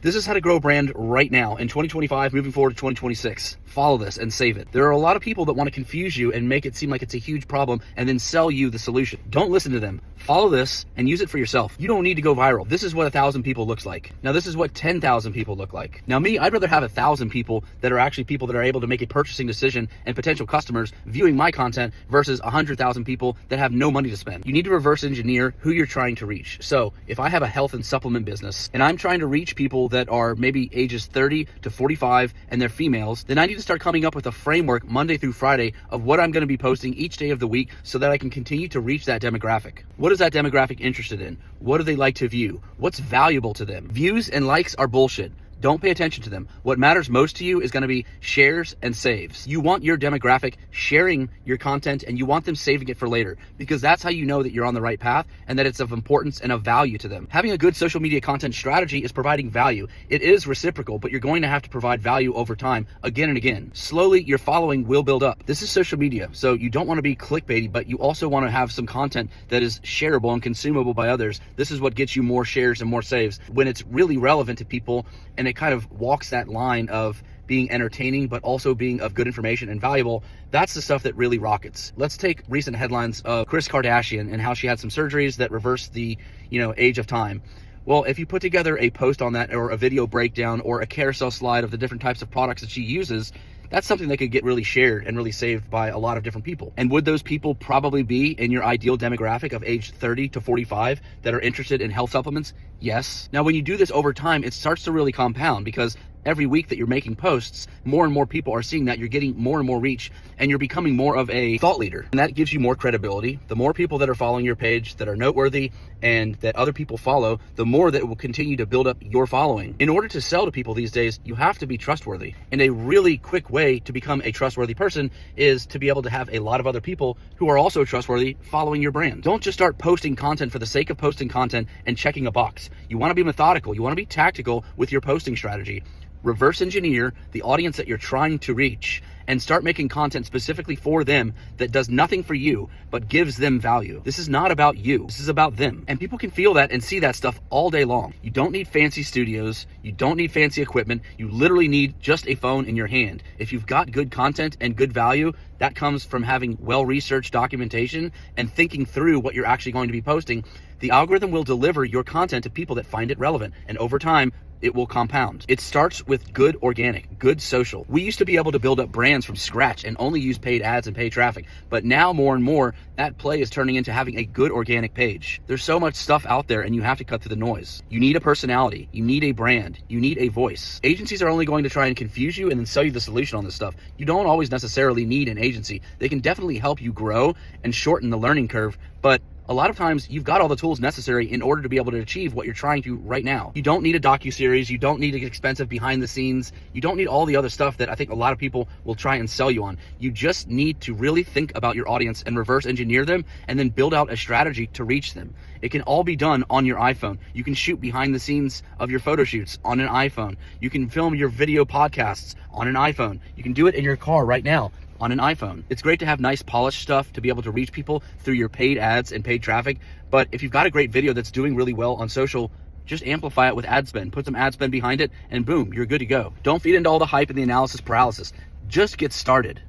This is how to grow a brand right now in 2025, moving forward to 2026. Follow this and save it. There are a lot of people that want to confuse you and make it seem like it's a huge problem and then sell you the solution. Don't listen to them. Follow this and use it for yourself. You don't need to go viral. This is what 1,000 people looks like. Now, this is what 10,000 people look like. Now, me, I'd rather have 1,000 people that are actually people that are able to make a purchasing decision and potential customers viewing my content versus 100,000 people that have no money to spend. You need to reverse engineer who you're trying to reach. So if I have a health and supplement business and I'm trying to reach people that are maybe ages 30 to 45 and they're females, then I need to start coming up with a framework Monday through Friday of what I'm going to be posting each day of the week so that I can continue to reach that demographic. What is that demographic interested in? What do they like to view? What's valuable to them? Views and likes are bullshit. Don't pay attention to them. What matters most to you is going to be shares and saves. You want your demographic sharing your content and you want them saving it for later, because that's how you know that you're on the right path and that it's of importance and of value to them. Having a good social media content strategy is providing value. It is reciprocal, but you're going to have to provide value over time again and again. Slowly, your following will build up. This is social media, so you don't want to be clickbaity, but you also want to have some content that is shareable and consumable by others. This is what gets you more shares and more saves when it's really relevant to people, and it kind of walks that line of being entertaining but also being of good information and valuable. That's the stuff that really rockets. Let's take recent headlines of Kris Kardashian and how she had some surgeries that reversed the age of time. Well, if you put together a post on that, or a video breakdown, or a carousel slide of the different types of products that she uses, that's something that could get really shared and really saved by a lot of different people. And would those people probably be in your ideal demographic of age 30 to 45 that are interested in health supplements? Yes. Now, when you do this over time, it starts to really compound, because every week that you're making posts, more and more people are seeing that. You're getting more and more reach, and you're becoming more of a thought leader. And that gives you more credibility. The more people that are following your page that are noteworthy and that other people follow, the more that it will continue to build up your following. In order to sell to people these days, you have to be trustworthy. And a really quick way to become a trustworthy person is to be able to have a lot of other people who are also trustworthy following your brand. Don't just start posting content for the sake of posting content and checking a box. You want to be methodical. You want to be tactical with your posting strategy. Reverse engineer the audience that you're trying to reach and start making content specifically for them that does nothing for you but gives them value. This is not about you. This is about them. And people can feel that and see that stuff all day long. You don't need fancy studios. You don't need fancy equipment. You literally need just a phone in your hand. If you've got good content and good value, that comes from having well-researched documentation and thinking through what you're actually going to be posting. The algorithm will deliver your content to people that find it relevant. And over time, it will compound. It starts with good organic, good social. We used to be able to build up brands from scratch and only use paid ads and paid traffic. But now more and more, that play is turning into having a good organic page. There's so much stuff out there and you have to cut through the noise. You need a personality. You need a brand. You need a voice. Agencies are only going to try and confuse you and then sell you the solution on this stuff. You don't always necessarily need an agency. They can definitely help you grow and shorten the learning curve, but a lot of times you've got all the tools necessary in order to be able to achieve what you're trying to right now. You don't need a docuseries. You don't need an expensive behind the scenes. You don't need all the other stuff that I think a lot of people will try and sell you on. You just need to really think about your audience and reverse engineer them and then build out a strategy to reach them. It can all be done on your iPhone. You can shoot behind the scenes of your photo shoots on an iPhone. You can film your video podcasts on an iPhone. You can do it in your car right now on an iPhone. It's great to have nice polished stuff to be able to reach people through your paid ads and paid traffic. But if you've got a great video that's doing really well on social, just amplify it with ad spend. Put some ad spend behind it and boom, you're good to go. Don't feed into all the hype and the analysis paralysis. Just get started.